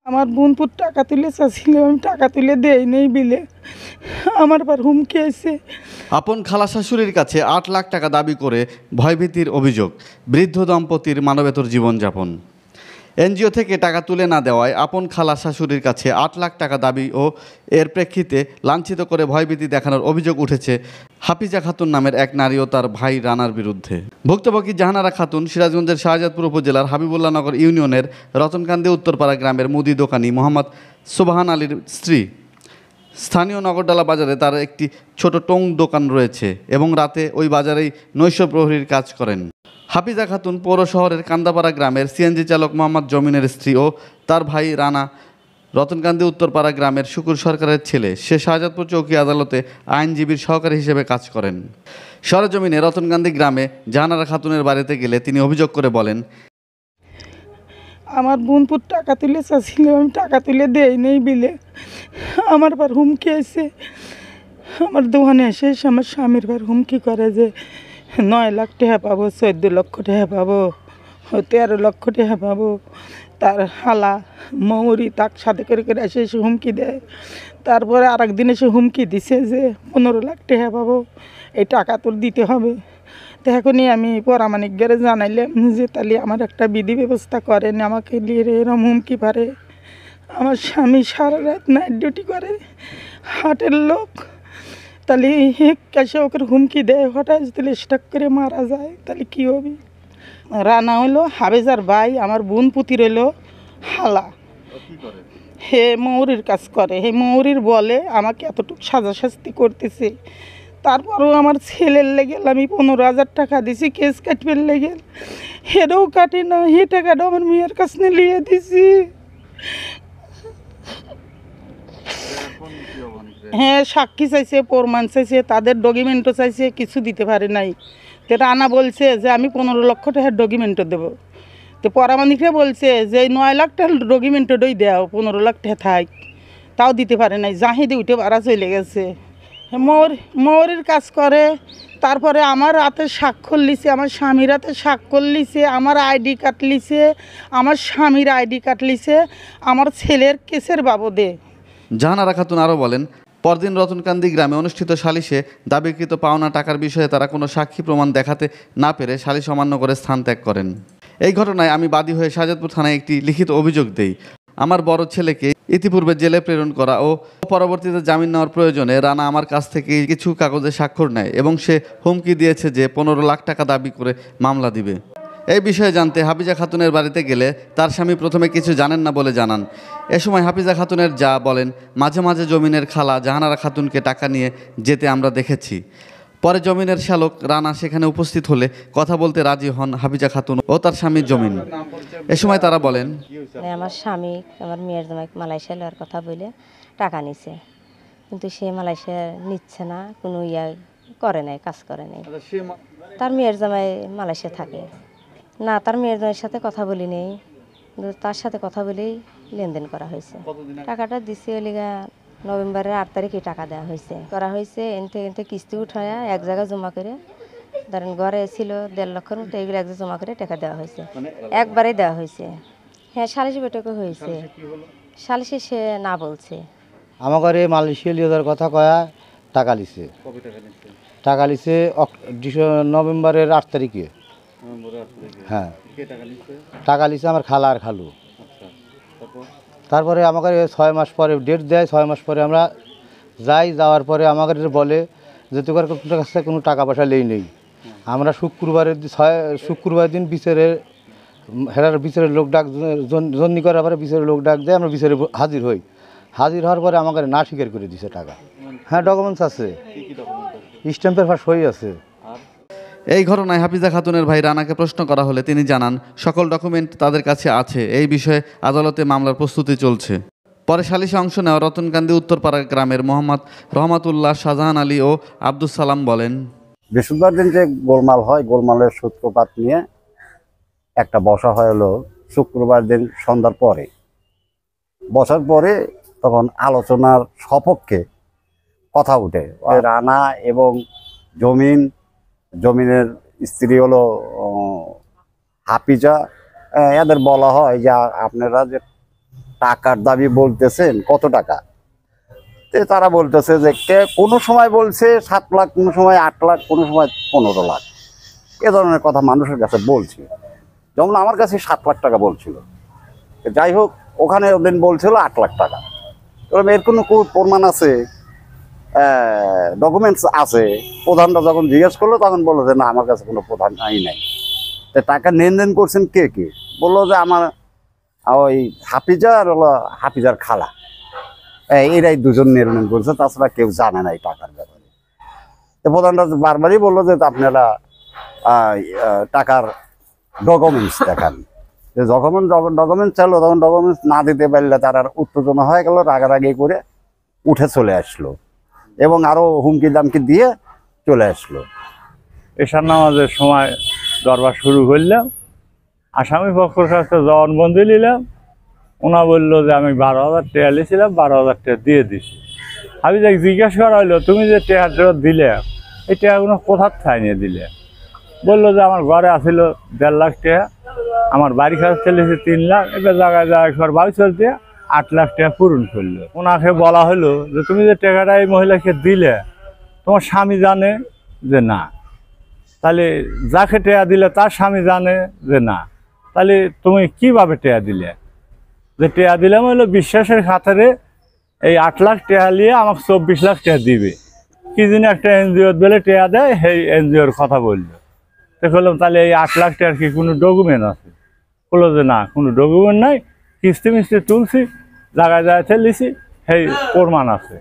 আমার বোনপুর টাকা তুলে চাচ্ছিল, আমি টাকা তুলে দেই নেই বিলে আমার আবার হুমকি আছে। আপন খালা শাশুড়ির কাছে ৮ লাখ টাকা দাবি করে ভয়ভীতির অভিযোগ, বৃদ্ধ দম্পতির মানবেতর জীবনযাপন। এনজিও থেকে টাকা তুলে না দেওয়ায় আপন খালা শাশুড়ির কাছে ৮ লাখ টাকা দাবি ও এর প্রেক্ষিতে লাঞ্ছিত করে ভয়ভীতি দেখানোর অভিযোগ উঠেছে হাফিজা খাতুন নামের এক নারী ও তার ভাই রানার বিরুদ্ধে। ভুক্তভোগী জাহানারা খাতুন সিরাজগঞ্জের শাহজাদপুর উপজেলার হাবিবুল্লাহনগর ইউনিয়নের রতনকান্দি উত্তরপাড়া গ্রামের মুদি দোকানি মোহাম্মদ সুবহান আলীর স্ত্রী। স্থানীয় নগরডালা বাজারে তার একটি ছোট টং দোকান রয়েছে এবং রাতে ওই বাজারেই নৈশ প্রহরীর কাজ করেন। হাফিজা খাতুন পৌর শহরের কান্দাপাড়া গ্রামের সিএনজি চালক মোহাম্মদ জমিনের স্ত্রী ও তার ভাই রানা রতনকান্দি উত্তরপাড়া গ্রামের শুকুর সরকারের ছেলে। সে শাহজাদপুর চৌকি আদালতে আইনজীবীর সহকারী হিসেবে কাজ করেন। সরেজমিনে রতনকান্দি গ্রামে জাহানারা খাতুনের বাড়িতে গেলে তিনি অভিযোগ করে বলেন, আমার বোনপুর টাকা তুলে চাচ্ছিল, আমি টাকা তুলে দেই নেই বিলে আমার আবার হুমকি আছে। আমার দোকানে এসে আমার স্বামীর বার হুমকি করে যে 9 লাখ টাকা পাবো, 14 লক্ষ টাকা পাবো, 13 লক্ষ টাকা পাবো। তার হালা মৌরি তাক সাথে করে করে এসে হুমকি দেয়। তারপরে আর একদিন এসে হুমকি দিছে যে 15 লাখ টাকা পাবো, এই টাকা তোর দিতে হবে। তো এখনই আমি পরামানিক গেলে জানাইলাম যে তাহলে আমার একটা বিধি ব্যবস্থা করেন, আমাকে নিয়ে এরম হুমকি পারে। আমার স্বামী সারা রাত নাইট ডিউটি করে, হাটের লোক, তাহলে কাছে ওকে হুমকি দেয়, হঠাৎ তাহলে স্টাক করে মারা যায়, তাহলে কী হবে? রানা হইলো হাফিজার ভাই, আমার বোন পুতি রইল হালা। হে মৌরির কাজ করে, হে মৌরির বলে আমাকে এতটুকু সাজা শাস্তি করতেছে। তারপরেও আমার ছেলের লেগে আমি 15,000 টাকা দিছি কেস কাটবের লেগে, হেটাও কাটে না। হে টাকাটা আমার মেয়ের কাছ নিয়ে দিছি। হ্যাঁ, সাক্ষী চাইছে, প্রমাণ চাইছে, তাদের ডকুমেন্টও চাইছে, কিছু দিতে পারে নাই। তো রানা বলছে যে আমি 15 লক্ষ টাকার ডকুমেন্টও দেবো। তো পরামানিকরা বলছে যে 9 লাখ টাকার ডকুমেন্টটাই দেও, 15 লাখ টাকা থাক, তাও দিতে পারে নাই। জাহিদে উঠে বাড়া চলে গেছে। মৌরির কাজ করে। তারপরে আমার রাতে স্বাক্ষর লিছে, আমার স্বামীর হাতে স্বাক্ষর লিছে, আমার আইডি কার্ড লিছে, আমার স্বামীর আইডি কার্ড লিছে, আমার ছেলের কেসের বাবদে। জাহানারা খাতুন আরও বলেন, পরদিন রতনকান্দি গ্রামে অনুষ্ঠিত সালিশে দাবিকৃত পাওনা টাকার বিষয়ে তারা কোনো সাক্ষী প্রমাণ দেখাতে না পেরে সালিশ অমান্য করে স্থান ত্যাগ করেন। এই ঘটনায় আমি বাদী হয়ে শাহজাদপুর থানায় একটি লিখিত অভিযোগ দেই। আমার বড় ছেলেকে ইতিপূর্বে জেলে প্রেরণ করা ও পরবর্তীতে জামিন নেওয়ার প্রয়োজনে রানা আমার কাছ থেকে কিছু কাগজে স্বাক্ষর নেয় এবং সে হুমকি দিয়েছে যে 15 লাখ টাকা দাবি করে মামলা দিবে। এই বিষয়ে জানতে হাফিজা খাতুনের বাড়িতে গেলে তার স্বামী প্রথমে কিছু জানেন না বলে জানান। এ সময় হাফিজা খাতুনের যা বলেন, মাঝে মাঝে জমিনের খালা জাহানারা খাতুনকে টাকা নিয়ে যেতে আমরা দেখেছি। পরে জমিনের শালক রানা সেখানে উপস্থিত হলে কথা বলতে রাজি হন হাফিজা খাতুন ও তার স্বামী জমিন। এ সময় তারা বলেন, আমার স্বামী আমার মেয়ের জামাই মালয়েশিয়া লওয়ার কথা বলে টাকা নিছে, কিন্তু সে মালয়েশিয়া নিচ্ছে না, কোনো করে নাই, কাজ করে নাই। তার মেয়ের জামাই মালয়েশিয়া থাকে না, তার মেয়ের জামাইয়ের সাথে কথা বলি নেই, কিন্তু তার সাথে কথা বলেই লেনদেন করা হয়েছে। টাকাটা দিছে ওলিগা নভেম্বরের 8 তারিখে টাকা দেওয়া হয়েছে, এনতে কিস্তি উঠায় এক জায়গায় জমা করে, ধরেন ঘরে ছিল 1.5 লক্ষের মতো, এগুলো এক জায়গায় জমা করে টাকা দেওয়া হয়েছে, একবারেই দেওয়া হয়েছে। হ্যাঁ, সালিশি বৈঠকও হয়েছে, সালিশি সে না বলছে। আমার ঘরে মালয়েশিয়া লিয়ে যাওয়ার কথা কয়া টাকা লিছে, টাকা লিছে নভেম্বরের 8 তারিখে। হ্যাঁ, টাকা লিছে আমার খালা আর খালু। তারপরে আমাকে 6 মাস পরে ডেট দেয়, 6 মাস পরে আমরা যাই, যাওয়ার পরে আমাকে বলে যে তোমার কাছে কোনো টাকা পয়সা নেই। আমরা শুক্রবার দিন বিচারের লোক ডাক জন্নি করার পরে বিচারের লোক ডাক দেয়, আমরা বিচারে হাজির হই। হাজির হওয়ার পরে আমাকে না স্বীকার করে দিছে টাকা। হ্যাঁ, ডকুমেন্টস আছে, স্ট্যাম্পের ফাঁস হয়ে আছে। এই ঘটনায় হাফিজা খাতুনের ভাই রানাকে প্রশ্ন করা হলে তিনি জানান সকল ডকুমেন্ট তাদের কাছে আছে, এই বিষয়ে আদালতে মামলার প্রস্তুতি চলছে। পরে সালিশে অংশ নেওয়া রতনকান্দি উত্তরপাড়া গ্রামের মোহাম্মদ রহমাতুল্লাহ, শাহজাহান আলী ও আব্দুল সালাম বলেন, বৃহস্পতিবার দিন যে গোলমাল হয়, গোলমালের সূত্রপাত নিয়ে একটা বসা হলো শুক্রবার দিন সন্ধ্যার পরে। বসার পরে তখন আলোচনার সপক্ষে কথা উঠে। রানা এবং জমিনের স্ত্রী হলো হাফিজা, এদের বলা হয় যে আপনারা যে টাকার দাবি বলতেছেন কত টাকা। তো তারা বলতেছে যে কোনো সময় বলছে 7 লাখ, কোনো সময় 8 লাখ, কোনো সময় 15 লাখ, এ ধরনের কথা মানুষের কাছে বলছি। যেমন আমার কাছে 7 লাখ টাকা বলছিল, যাই হোক ওখানে ওদিন বলছিল 8 লাখ টাকা। এরকম এর কোনো প্রমাণ আছে, ডকুমেন্টস আছে? প্রধানরা যখন জিজ্ঞেস করলো তখন বললো যে না, আমার কাছে কোনো প্রধান নাই। তো টাকা লেনদেন করছেন কে কে? বললো যে আমার ওই হাফিজা আর হলো হাফিজার খালা, এরাই দুজন লেনদেন করছে, তাছাড়া কেউ জানে না এই টাকার ব্যাপারে। তো প্রধানরা বারবারই বললো যে আপনারা টাকার ডকুমেন্টস দেখান। যখন ডকুমেন্টস চাইলো তখন ডকুমেন্টস না দিতে পারলে তারা উত্তেজনা হয়ে গেল, রাগারাগি করে উঠে চলে আসলো এবং আরও হুমকি দামকি দিয়ে চলে আসলো। এশার নামাজের সময় দরবার শুরু করলাম, আসামি পক্ষের কাছে জবানবন্দি নিলাম। ওনা বললো যে আমি 12,000 টাকা নিয়েছিলাম, 12,000 টাকা দিয়ে দিছি। আমি যাকে জিজ্ঞাসা করা হইলো তুমি যে টাকাটা দিলে এই টাকাগুলো কোথার ঠাই নিয়ে দিলে? বললো যে আমার ঘরে আসিল 1.5 লাখ টাকা, আমার বাড়ি খরচ চলেছে 3 লাখ, এবার জায়গায় জায়গায় বাড়ি চলতে 8 লাখ টাকা পূরণ করলো। ওনাকে বলা হলো যে তুমি যে টাকাটা এই মহিলাকে দিলে তোমার স্বামী জানে যে না, তাহলে যাকে টাকা দিলে তার স্বামী জানে যে না, তাহলে তুমি কিভাবে টাকা দিলে? যে টাকা দিলাম হলো বিশ্বাসের খাতিরে এই 8 লাখ টাকা নিয়ে আমাকে 24 লাখ টাকা দিবে, কি দিন একটা এনজিওর বেলে টাকা দেয়, সেই এনজিওর কথা বললো। তো বললাম তাহলে এই 8 লাখ টাকার কি কোনো ডকুমেন্ট আছে? বললো যে না, কোনো ডকুমেন্ট নাই, কিস্তি মিস্তি তুলছি, জায়গায় জায়গায় লিছি, সেই প্রমাণ আছে।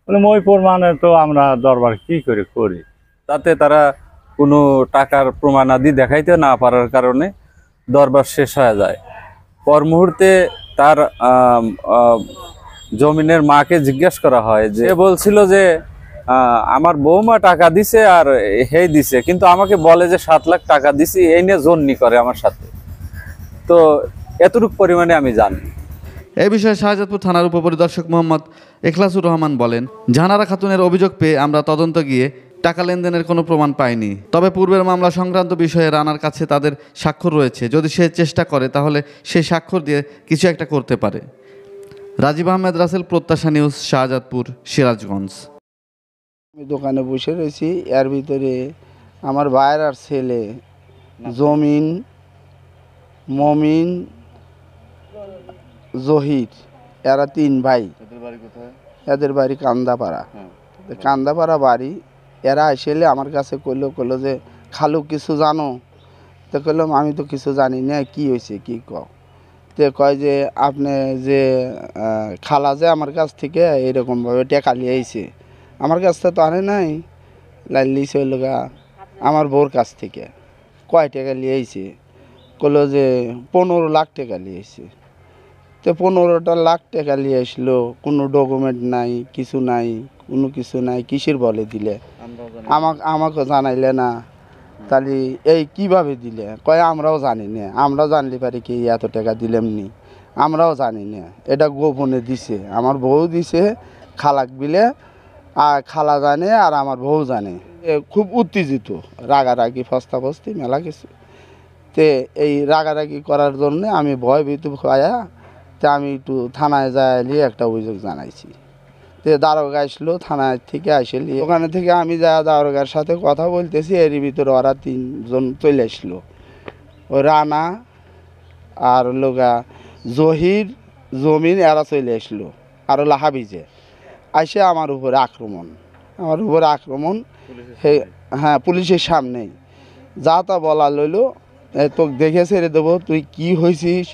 বললাম ওই প্রমাণে তো আমরা দরবার কি করে করি? তাতে তারা কোনো টাকার প্রমাণাদি দেখাইতে না পারার কারণে দরবার শেষ হয়ে যায়। পর মুহূর্তে তার জমিনের মাকে জিজ্ঞেস করা হয়, যে বলছিল যে আমার বৌমা টাকা দিছে আর হেই দিছে, কিন্তু আমাকে বলে যে 7 লাখ টাকা দিছি, এই নিয়ে জন্নি করে আমার সাথে। তো এতটুকু পরিমাণে আমি জানি। এই বিষয়ে শাহজাদপুর থানার উপপরিদর্শক মোহাম্মদ এখলাসুর রহমান বলেন, জাহানারা খাতুনের অভিযোগ পেয়ে আমরা তদন্ত গিয়ে টাকা লেনদেনের কোনো প্রমাণ পাইনি। তবে পূর্বের মামলা সংক্রান্ত বিষয়ে রানার কাছে তাদের স্বাক্ষর রয়েছে, যদি সে চেষ্টা করে তাহলে সেই স্বাক্ষর দিয়ে কিছু একটা করতে পারে। রাজীব আহমেদ রাসেল, প্রত্যাশা নিউজ, শাহজাদপুর, সিরাজগঞ্জ। আমি দোকানে বসে রয়েছি, এর ভিতরে আমার ভাইয়ের আর ছেলে জমিন, মমিন, জহির, এরা 3 ভাই। এদের বাড়ি কান্দাপাড়া। কান্দাপাড়া বাড়ি। এরা আসলে আমার কাছে কইলো যে খালু কিছু জানো? তো কইলাম আমি তো কিছু জানি না, কি হয়েছে কি কও? তো কয় যে আপনি যে খালা যে আমার কাছ থেকে এরকমভাবে টাকা লিয়েছে, আমার কাছ থেকে তো আনে নাই, লিয়েছে হইল গা আমার বউর কাছ থেকে। কয় টাকা লিয়েছে? কইলো যে 15 লাখ টাকা লিয়েছে। তো 15টা লাখ টাকা নিয়ে আসলো, কোনো ডকুমেন্ট নাই, কিছু নাই, কোনো কিছু নাই, কিসের বলে দিলে? আমাকে জানাইলে না, তাহলে এই কিভাবে দিলে? কয় আমরাও জানি না, আমরাও জানলে পারি কি এত টাকা দিলাম নি, আমরাও জানি না, এটা গোপনে দিছে, আমার বউ দিছে খালাক বিলে, আর খালা জানে আর আমার বউ জানে। খুব উত্তেজিত, রাগারাগি ফস্তাফস্তি মেলা কিছু। তে এই রাগারাগি করার জন্য আমি ভয় ভীত পায়া, তা আমি একটু থানায় যাইলে একটা অভিযোগ জানাইছি। তো দারোগা আসলো, থানায় থেকে আসলে ওখানে থেকে আমি যা দারোগার সাথে কথা বলতেছি, এর ভিতরে ওরা 3 জন চলে আসলো। ও রানা আর লোগা জহির, জমিন, এরা চলে আসলো, আর হলো হাবিজে। আসে আমার উপরে আক্রমণ, হ্যাঁ, পুলিশের সামনেই যা তা বলা লইলো, তোকে দেখে ছেড়ে দেবো, তুই কি হয়েছিস,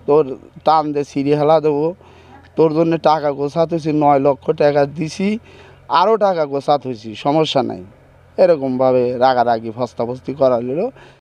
তোর টান দে সিঁড়ি হেলা দেবো, তোর জন্য টাকা গোছাত হয়েছি, 9 লক্ষ টাকা দিছি, আরও টাকা গোছাত হয়েছি, সমস্যা নাই, এরকমভাবে রাগারাগি ফস্তাফস্তি করা হলো।